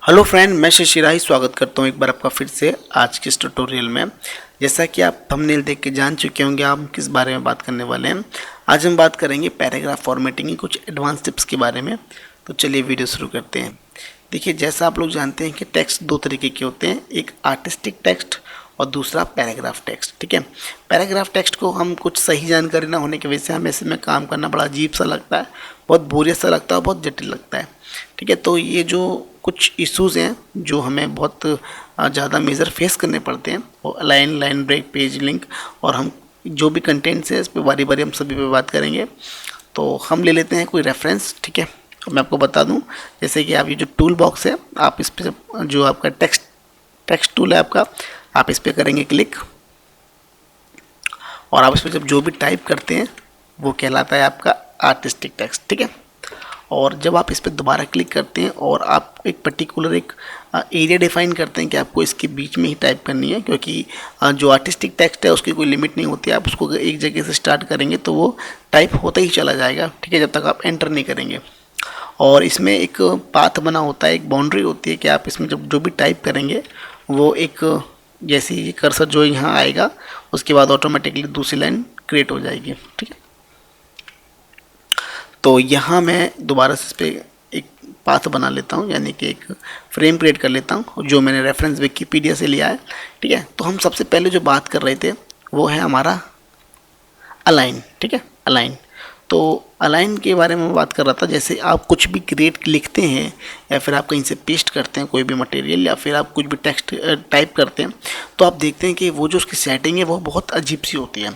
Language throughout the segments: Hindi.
हेलो फ्रेंड, मैं शिशिरा ही स्वागत करता हूँ एक बार आपका फिर से आज के इस ट्यूटोरियल में। जैसा कि आप थंबनेल देख के जान चुके होंगे हम किस बारे में बात करने वाले हैं। आज हम बात करेंगे पैराग्राफ फॉर्मेटिंग की कुछ एडवांस टिप्स के बारे में। तो चलिए वीडियो शुरू करते हैं। देखिए, जैसा आप लोग जानते हैं कि टेक्स्ट दो तरीके के होते हैं, एक आर्टिस्टिक टेक्स्ट और दूसरा पैराग्राफ टेक्स्ट। ठीक है, पैराग्राफ टेक्स्ट को हम कुछ सही जानकारी ना होने की वजह से हमें इसमें काम करना बड़ा अजीब सा लगता है, बहुत बोरियत सा लगता है, बहुत जटिल लगता है। ठीक है, तो ये जो कुछ इश्यूज़ हैं जो हमें बहुत ज़्यादा मेजर फेस करने पड़ते हैं, वो line line break, page link, और हम जो भी कंटेंट्स हैं इस पर बारी बारी हम सभी पे बात करेंगे। तो हम ले लेते हैं कोई रेफरेंस। ठीक है, तो मैं आपको बता दूं, जैसे कि आप ये जो टूल बॉक्स है, आप इस पर जो आपका टेक्स्ट टूल है आपका, आप इस पर करेंगे क्लिक, और आप इस पर जब जो भी टाइप करते हैं वो कहलाता है आपका आर्टिस्टिक टेक्स्ट। ठीक है, और जब आप इस पर दोबारा क्लिक करते हैं और आप एक पर्टिकुलर एक एरिया डिफाइन करते हैं कि आपको इसके बीच में ही टाइप करनी है, क्योंकि जो आर्टिस्टिक टेक्स्ट है उसकी कोई लिमिट नहीं होती है। आप उसको एक जगह से स्टार्ट करेंगे तो वो टाइप होता ही चला जाएगा। ठीक है, जब तक आप एंटर नहीं करेंगे। और इसमें एक पाथ बना होता है, एक बाउंड्री होती है कि आप इसमें जब जो भी टाइप करेंगे वो एक जैसे ही कर्सर जो यहाँ आएगा उसके बाद ऑटोमेटिकली दूसरी लाइन क्रिएट हो जाएगी। ठीक है, तो यहाँ मैं दोबारा से इस पर एक पाथ बना लेता हूँ, यानी कि एक फ्रेम क्रिएट कर लेता हूँ जो मैंने रेफरेंस विकिपीडिया से लिया है। ठीक है, तो हम सबसे पहले जो बात कर रहे थे वो है हमारा अलाइन। ठीक है, अलाइन, तो अलाइन के बारे में बात कर रहा था। जैसे आप कुछ भी क्रिएट लिखते हैं या फिर आप कहीं से पेस्ट करते हैं कोई भी मटेरियल, या फिर आप कुछ भी टेक्स्ट टाइप करते हैं, तो आप देखते हैं कि वो जो उसकी सेटिंग है वो बहुत अजीब सी होती है।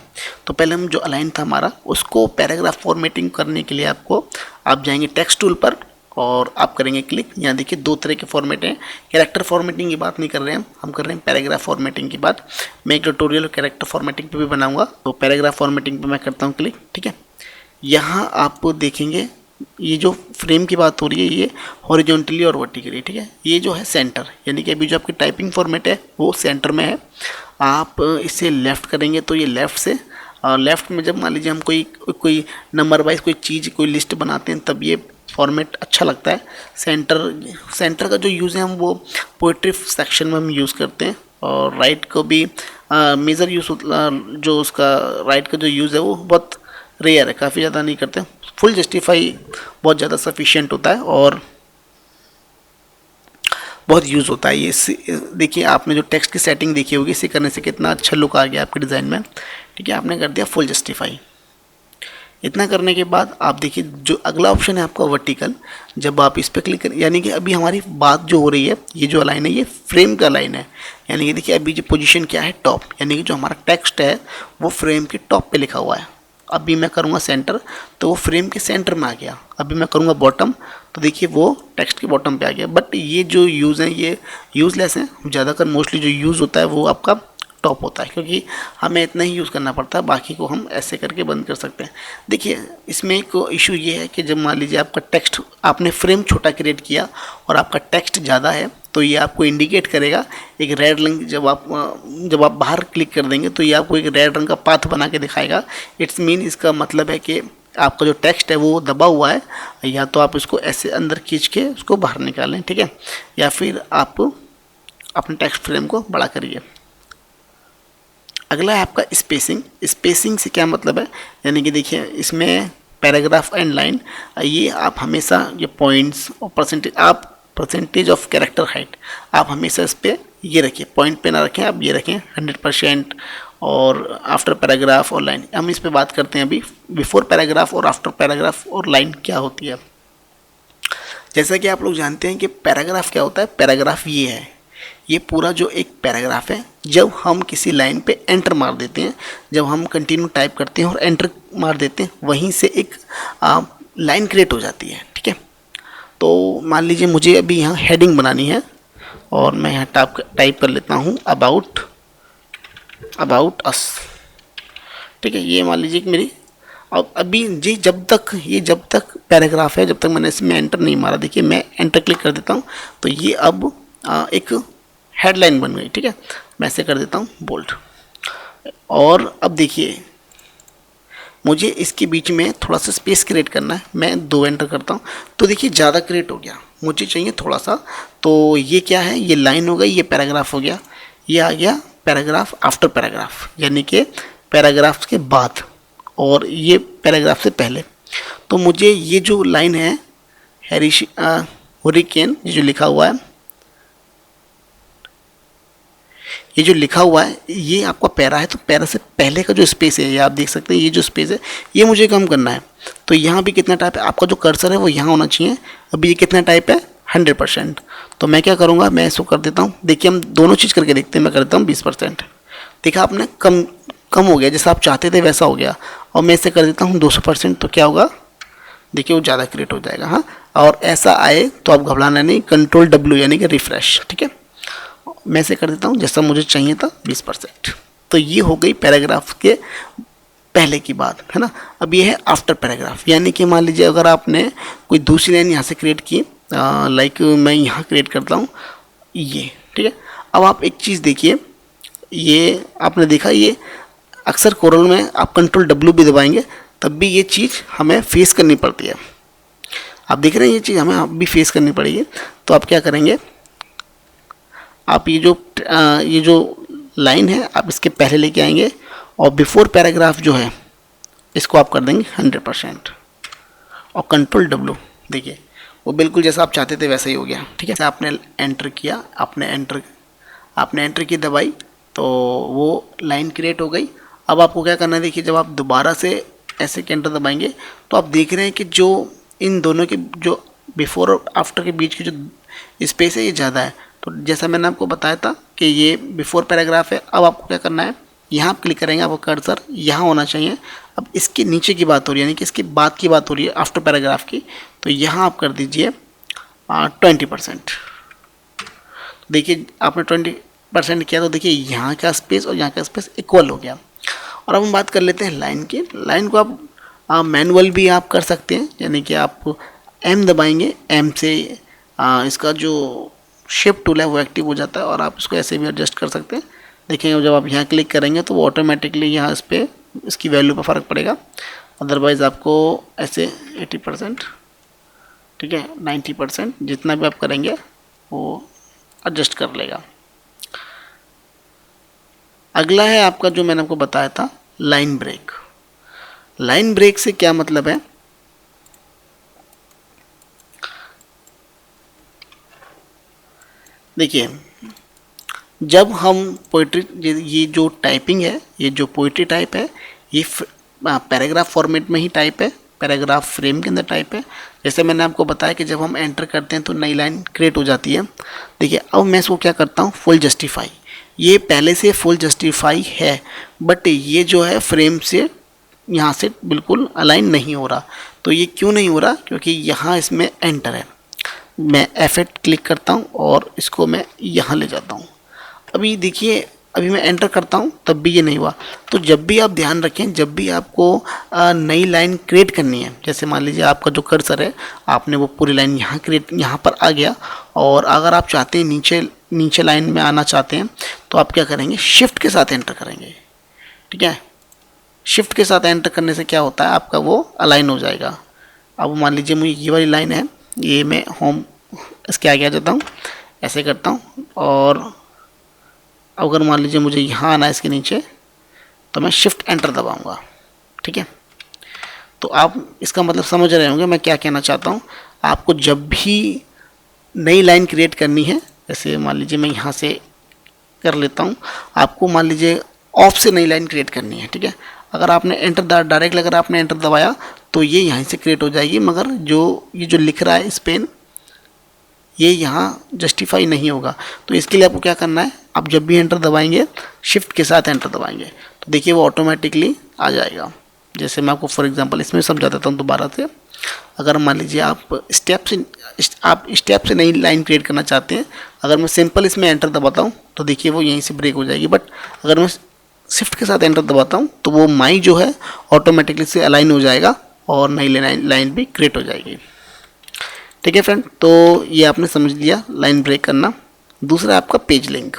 तो पहले हम जो अलाइन था हमारा, उसको पैराग्राफ फॉर्मेटिंग करने के लिए आप जाएंगे टेक्स्ट टूल पर और आप करेंगे क्लिक। यहाँ देखिए दो तरह के फॉर्मेट हैं। कैरेक्टर फॉर्मेटिंग की बात नहीं कर रहे हैं हम कर रहे हैं पैराग्राफ फॉर्मेटिंग की बात। मैं एक ट्यूटोरियल कैरेक्टर फॉर्मेटिंग पे भी बनाऊंगा, तो पैराग्राफ फॉर्मेटिंग पे मैं करता हूँ क्लिक। ठीक है, यहाँ आप देखेंगे ये जो फ्रेम की बात हो रही है ये हॉरिजॉन्टली और वर्टिकली। ठीक है, ये जो है सेंटर, यानी कि अभी जो आपकी टाइपिंग फॉर्मेट है वो सेंटर में है। आप इसे लेफ़्ट करेंगे तो ये लेफ़्ट से, और लेफ़्ट में जब मान लीजिए हम कोई नंबर वाइज कोई चीज़ कोई लिस्ट बनाते हैं तब ये फॉर्मेट अच्छा लगता है। सेंटर का जो यूज़ है हम वो पोएट्री सेक्शन में हम यूज़ करते हैं, और राइट को भी मेजर यूज़, जो उसका राइट का जो यूज़ है वो बहुत रेयर है, काफ़ी ज़्यादा नहीं करते। फुल जस्टिफाई बहुत ज़्यादा सफिशिएंट होता है और बहुत यूज़ होता है ये। देखिए आपने जो टेक्स्ट की सेटिंग देखी होगी, इसे करने से कितना अच्छा लुक आ गया आपके डिज़ाइन में। ठीक है, आपने कर दिया फुल जस्टिफाई। इतना करने के बाद आप देखिए जो अगला ऑप्शन है आपका वर्टिकल, जब आप इस पर क्लिक करें, यानी कि अभी हमारी बात जो हो रही है, ये जो लाइन है ये फ्रेम का लाइन है। यानी कि देखिए अभी जो पोजीशन क्या है, टॉप, यानी कि जो हमारा टेक्स्ट है वो फ्रेम के टॉप पे लिखा हुआ है। अभी मैं करूँगा सेंटर तो वो फ्रेम के सेंटर में आ गया। अभी मैं करूँगा बॉटम तो देखिए वो टेक्स्ट के बॉटम पे आ गया। बट ये जो यूज़ है ये यूज़लेस है। ज़्यादातर मोस्टली जो यूज़ होता है वो आपका टॉप होता है, क्योंकि हमें इतना ही यूज़ करना पड़ता है, बाकी को हम ऐसे करके बंद कर सकते हैं। देखिए इसमें एक इशू ये है कि जब मान लीजिए आपका टेक्स्ट, आपने फ्रेम छोटा क्रिएट किया और आपका टेक्स्ट ज़्यादा है, तो ये आपको इंडिकेट करेगा एक रेड रंग। जब आप बाहर क्लिक कर देंगे तो ये आपको एक रेड रंग का पाथ बना के दिखाएगा। इट्स मीन, इसका मतलब है कि आपका जो टेक्स्ट है वो दबा हुआ है, या तो आप इसको ऐसे अंदर खींच के उसको बाहर निकालें। ठीक है, या फिर आप अपने टेक्स्ट फ्रेम को बड़ा करिए। अगला है आपका स्पेसिंग। स्पेसिंग से क्या मतलब है, यानी कि देखिए इसमें पैराग्राफ एंड लाइन, ये आप हमेशा ये पॉइंट्स और परसेंटेज ऑफ कैरेक्टर हाइट आप हमेशा इस पर ये रखिए, पॉइंट पे ना रखें, आप ये रखें 100%। और आफ्टर पैराग्राफ और लाइन हम इस पे बात करते हैं अभी। बिफोर पैराग्राफ और आफ्टर पैराग्राफ और लाइन क्या होती है। जैसा कि आप लोग जानते हैं कि पैराग्राफ क्या होता है। पैराग्राफ ये है, ये पूरा जो एक पैराग्राफ है, जब हम किसी लाइन पे एंटर मार देते हैं, जब हम कंटिन्यू टाइप करते हैं और एंटर मार देते हैं, वहीं से एक लाइन क्रिएट हो जाती है। ठीक है, तो मान लीजिए मुझे अभी यहाँ हेडिंग बनानी है और मैं यहाँ टाइप कर लेता हूँ अबाउट अस। ठीक है, ये मान लीजिए कि मेरी अब अभी जी जब तक पैराग्राफ है, जब तक मैंने इसमें एंटर नहीं मारा, देखिए मैं एंटर क्लिक कर देता हूँ तो ये अब एक हेडलाइन बन गई। ठीक है, मैं ऐसे कर देता हूँ बोल्ड। और अब देखिए मुझे इसके बीच में थोड़ा सा स्पेस क्रिएट करना है, मैं 2 एंटर करता हूँ तो देखिए ज़्यादा क्रिएट हो गया। मुझे चाहिए थोड़ा सा। तो ये क्या है, ये लाइन हो गई, ये पैराग्राफ हो गया, ये आ गया पैराग्राफ आफ्टर पैराग्राफ, यानी कि पैराग्राफ के बाद, और ये पैराग्राफ से पहले। तो मुझे ये जो लाइन है हुरिकेन, ये जो लिखा हुआ है, ये जो लिखा हुआ है ये आपका पैरा है, तो पैरा से पहले का जो स्पेस है, ये आप देख सकते हैं, ये जो स्पेस है ये मुझे कम करना है। तो यहाँ भी कितना टाइप है, आपका जो कर्सर है वो यहाँ होना चाहिए। अभी ये कितना टाइप है, 100%। तो मैं क्या करूँगा, मैं इसको कर देता हूँ। देखिए हम दोनों चीज़ करके देखते हैं। मैं कर देता हूँ 20%। देखा आपने, कम हो गया, जैसा आप चाहते थे वैसा हो गया। और मैं इसे कर देता हूँ 200%, तो क्या होगा, देखिए वो ज़्यादा क्रिएट हो जाएगा। हाँ, और ऐसा आए तो आप घबराना नहीं, कंट्रोल W यानी कि रिफ्रेश। ठीक है, मैं इसे कर देता हूँ जैसा मुझे चाहिए था, 20%। तो ये हो गई पैराग्राफ के पहले की बात, है ना। अब ये है आफ्टर पैराग्राफ, यानी कि मान लीजिए अगर आपने कोई दूसरी लाइन यहाँ से क्रिएट की, लाइक मैं यहाँ क्रिएट करता हूँ ये, ठीक है। अब आप एक चीज़ देखिए, ये आपने देखा, ये अक्सर कोरल में आप कंट्रोल W भी दबाएंगे तब भी ये चीज़ हमें फेस करनी पड़ती है। आप देख रहे हैं, ये चीज़ हमें अब भी फेस करनी पड़ेगी। तो आप क्या करेंगे, आप ये जो लाइन है आप इसके पहले लेके आएंगे, और बिफोर पैराग्राफ जो है इसको आप कर देंगे 100%, और कंट्रोल W, देखिए वो बिल्कुल जैसा आप चाहते थे वैसा ही हो गया। ठीक है, आपने एंटर किया, आपने एंटर की दबाई, तो वो लाइन क्रिएट हो गई। अब आपको क्या करना है, देखिए जब आप दोबारा से ऐसे एंटर दबाएंगे तो आप देख रहे हैं कि जो इन दोनों के जो बिफोर और आफ्टर के बीच की जो स्पेस है ये ज़्यादा है। तो जैसा मैंने आपको बताया था कि ये बिफोर पैराग्राफ है। अब आपको क्या करना है, यहाँ आप क्लिक करेंगे, आपको कर्सर यहाँ होना चाहिए। अब इसके नीचे की बात हो रही है, यानी कि इसके बाद की बात हो रही है आफ्टर पैराग्राफ की, तो यहाँ आप कर दीजिए 20%। देखिए आपने 20% किया तो देखिए यहाँ का स्पेस और यहाँ का स्पेस इक्वल हो गया। और अब हम बात कर लेते हैं लाइन की। लाइन को आप मैनुअल भी आप कर सकते हैं, यानी कि आप M दबाएंगे, M से इसका जो शिफ्ट टूल है वो एक्टिव हो जाता है, और आप इसको ऐसे भी एडजस्ट कर सकते हैं। देखिए जब आप यहाँ क्लिक करेंगे तो वो ऑटोमेटिकली यहाँ इस पर इसकी वैल्यू पर फ़र्क पड़ेगा। अदरवाइज़ आपको ऐसे 80%, ठीक है, 90%, जितना भी आप करेंगे वो एडजस्ट कर लेगा। अगला है आपका जो मैंने आपको बताया था, लाइन ब्रेक। लाइन ब्रेक से क्या मतलब है, देखिए जब हम पोइट्री, ये जो टाइपिंग है, ये जो पोइट्री टाइप है, ये पैराग्राफ फॉर्मेट में ही टाइप है, पैराग्राफ फ्रेम के अंदर टाइप है। जैसे मैंने आपको बताया कि जब हम एंटर करते हैं तो नई लाइन क्रिएट हो जाती है। देखिए अब मैं इसको क्या करता हूँ, फुल जस्टिफाई। ये पहले से फुल जस्टिफाई है, बट ये जो है फ्रेम से यहाँ से बिल्कुल अलाइन नहीं हो रहा। तो ये क्यों नहीं हो रहा, क्योंकि यहाँ इसमें एंटर है। मैं F8 क्लिक करता हूँ और इसको मैं यहाँ ले जाता हूँ। अभी देखिए, अभी मैं एंटर करता हूँ तब भी ये नहीं हुआ। तो जब भी आप ध्यान रखें, जब भी आपको नई लाइन क्रिएट करनी है, जैसे मान लीजिए आपका जो कर्सर है, आपने वो पूरी लाइन यहाँ पर आ गया, और अगर आप चाहते हैं नीचे लाइन में आना चाहते हैं, तो आप क्या करेंगे, शिफ्ट के साथ एंटर करेंगे। ठीक है, शिफ्ट के साथ एंटर करने से क्या होता है, आपका वो अलाइन हो जाएगा। अब मान लीजिए मुझे ये वाली लाइन है, ये मैं होम इसके आगे आ जाता हूँ, ऐसे करता हूँ, और अगर मान लीजिए मुझे यहाँ आना है इसके नीचे, तो मैं शिफ्ट एंटर दबाऊँगा। ठीक है, तो आप इसका मतलब समझ रहे होंगे मैं क्या कहना चाहता हूँ। आपको जब भी नई लाइन क्रिएट करनी है, जैसे मान लीजिए मैं यहाँ से कर लेता हूँ, आपको मान लीजिए ऑफ से नई लाइन क्रिएट करनी है। ठीक है, अगर आपने एंटर डायरेक्ट अगर आपने एंटर दबाया तो ये यहाँ से क्रिएट हो जाएगी, मगर ये जो लिख रहा है स्पेन, ये यहाँ जस्टिफाई नहीं होगा। तो इसके लिए आपको क्या करना है, आप जब भी एंटर दबाएंगे, शिफ्ट के साथ एंटर दबाएंगे, तो देखिए वो ऑटोमेटिकली आ जाएगा। जैसे मैं आपको फॉर एग्जांपल इसमें समझा देता हूँ दोबारा से। अगर मान लीजिए आप स्टेप से नई लाइन क्रिएट करना चाहते हैं, अगर मैं सिंपल इसमें एंटर दबाता हूँ तो देखिए वो यहीं से ब्रेक हो जाएगी। बट अगर मैं शिफ्ट के साथ एंटर दबाता हूँ तो वो माई जो है ऑटोमेटिकली से अलाइन हो जाएगा और नई लाइन भी क्रिएट हो जाएगी। ठीक है फ्रेंड, तो ये आपने समझ लिया लाइन ब्रेक करना। दूसरा आपका पेज लिंक।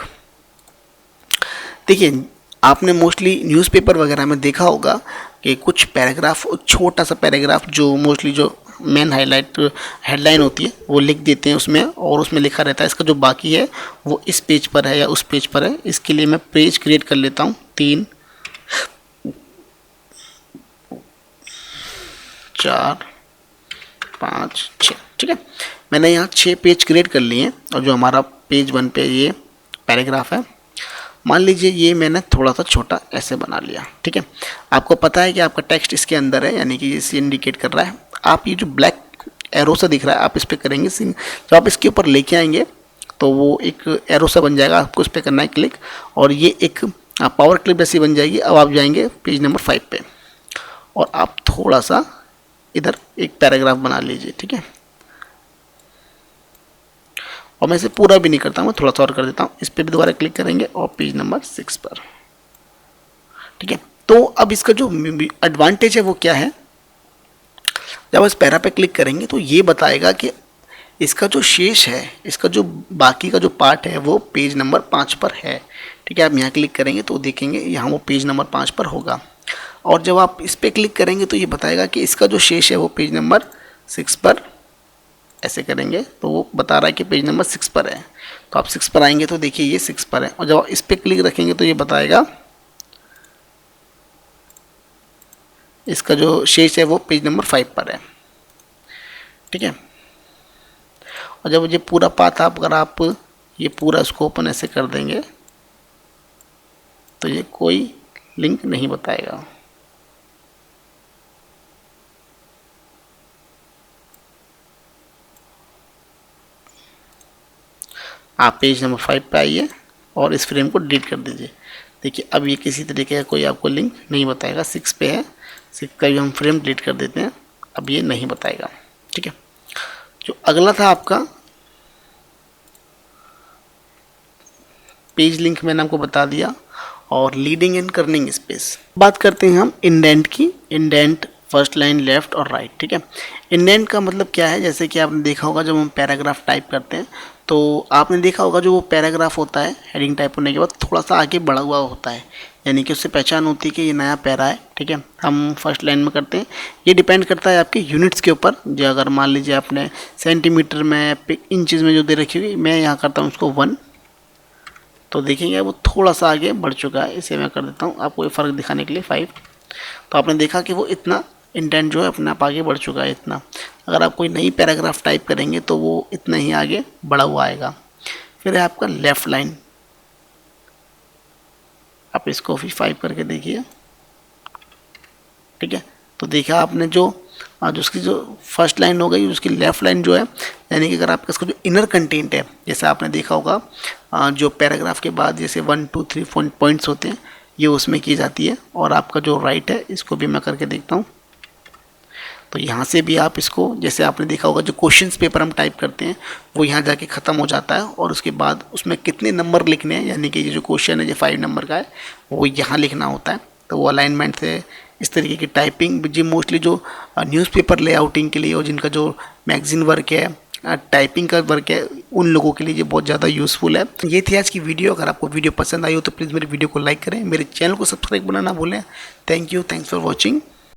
देखिए आपने मोस्टली न्यूज़पेपर वगैरह में देखा होगा कि कुछ पैराग्राफ, छोटा सा पैराग्राफ जो मोस्टली जो मेन हाईलाइट हेडलाइन होती है वो लिख देते हैं उसमें, और उसमें लिखा रहता है इसका जो बाकी है वो इस पेज पर है या उस पेज पर है। इसके लिए मैं पेज क्रिएट कर लेता हूँ 3 4 5 6, ठीक है। मैंने यहाँ 6 पेज क्रिएट कर लिए हैं, और जो हमारा पेज 1 पे ये पैराग्राफ है, मान लीजिए ये मैंने थोड़ा सा छोटा ऐसे बना लिया, ठीक है। आपको पता है कि आपका टेक्स्ट इसके अंदर है, यानी कि इसे इंडिकेट कर रहा है। आप ये जो ब्लैक एरो सा दिख रहा है आप इस पर करेंगे, जब आप इसके ऊपर लेके आएंगे तो वो एक एरो सा बन जाएगा, आपको इस पर करना है क्लिक, और ये एक पावर क्लिप जैसी बन जाएगी। अब आप जाएंगे पेज नंबर 5 पे, और आप थोड़ा सा इधर एक पैराग्राफ बना लीजिए, ठीक है। और मैं इसे पूरा भी नहीं करता हूँ, मैं थोड़ा सा और कर देता हूँ। इस पर भी दोबारा क्लिक करेंगे और पेज नंबर 6 पर, ठीक है। तो अब इसका जो एडवांटेज है वो क्या है, जब इस पैरा पे क्लिक करेंगे तो ये बताएगा कि इसका जो शेष है, इसका जो बाकी का जो पार्ट है वो पेज नंबर 5 पर है, ठीक है। आप यहाँ क्लिक करेंगे तो देखेंगे यहाँ वो पेज नंबर 5 पर होगा, और जब आप इस पर क्लिक करेंगे तो ये बताएगा कि इसका जो शेष है वो पेज नंबर 6 पर, ऐसे करेंगे तो वो बता रहा है कि पेज नंबर 6 पर है। तो आप 6 पर आएंगे तो देखिए ये 6 पर है, और जब आप इस पर क्लिक रखेंगे तो ये बताएगा इसका जो शेष है वो पेज नंबर 5 पर है, ठीक है। और जब ये पूरा पाथ अगर आप ये पूरा इसको ओपन ऐसे कर देंगे तो ये कोई लिंक नहीं बताएगा। आप पेज नंबर 5 पे आइए और इस फ्रेम को डिलीट कर दीजिए। देखिए अब ये किसी तरीके का कोई आपको लिंक नहीं बताएगा। 6 पे है, 6 का भी हम फ्रेम डिलीट कर देते हैं, अब ये नहीं बताएगा, ठीक है। जो अगला था आपका पेज लिंक, मैंने आपको बता दिया, और लीडिंग एंड कर्निंग स्पेस। बात करते हैं हम इंडेंट की। इंडेंट फर्स्ट लाइन लेफ्ट और राइट, ठीक है। इंडेंट का मतलब क्या है, जैसे कि आपने देखा होगा जब हम पैराग्राफ टाइप करते हैं तो आपने देखा होगा जो वो पैराग्राफ होता है हेडिंग टाइप होने के बाद थोड़ा सा आगे बढ़ा हुआ होता है, यानी कि उससे पहचान होती है कि ये नया पैरा है, ठीक है। हम फर्स्ट लाइन में करते हैं, ये डिपेंड करता है आपके यूनिट्स के ऊपर। जो अगर मान लीजिए आपने सेंटीमीटर में इंचज़ में जो दे रखी हुई, मैं यहाँ करता हूँ उसको 1, तो देखेंगे वो थोड़ा सा आगे बढ़ चुका है। इसे मैं कर देता हूँ आपको फ़र्क दिखाने के लिए 5। तो आपने देखा कि वो इतना इंडेंट जो है अपने आप आगे बढ़ चुका है इतना। अगर आप कोई नई पैराग्राफ टाइप करेंगे तो वो इतना ही आगे बढ़ा हुआ आएगा। फिर है आपका लेफ़्ट लाइन, आप इसको भी 5 करके देखिए, ठीक है। तो देखा आपने जो उसकी जो फर्स्ट लाइन हो गई, उसकी लेफ़्ट लाइन जो है, यानी कि अगर आपका इसका जो इनर कंटेंट है, जैसे आपने देखा होगा जो पैराग्राफ के बाद जैसे 1 2 3 पॉइंट्स होते हैं ये उसमें की जाती है। और आपका जो राइट है इसको भी मैं करके देखता हूँ, तो यहाँ से भी आप इसको, जैसे आपने देखा होगा जो क्वेश्चंस पेपर हम टाइप करते हैं वो यहाँ जाके ख़त्म हो जाता है, और उसके बाद उसमें कितने नंबर लिखने हैं, यानी कि ये जो क्वेश्चन है जो 5 नंबर का है वो यहाँ लिखना होता है। तो वो अलाइनमेंट से इस तरीके की टाइपिंग जी मोस्टली जो न्यूज़पेपर लेआउटिंग के लिए और जिनका जो मैगजीन वर्क है, टाइपिंग का वर्क है, उन लोगों के लिए ये बहुत ज़्यादा यूज़फुल है। ये थी आज की वीडियो। अगर आपको वीडियो पसंद आई हो तो प्लीज़ मेरी वीडियो को लाइक करें, मेरे चैनल को सब्सक्राइब करना ना भूलें। Thank you, thanks for watching.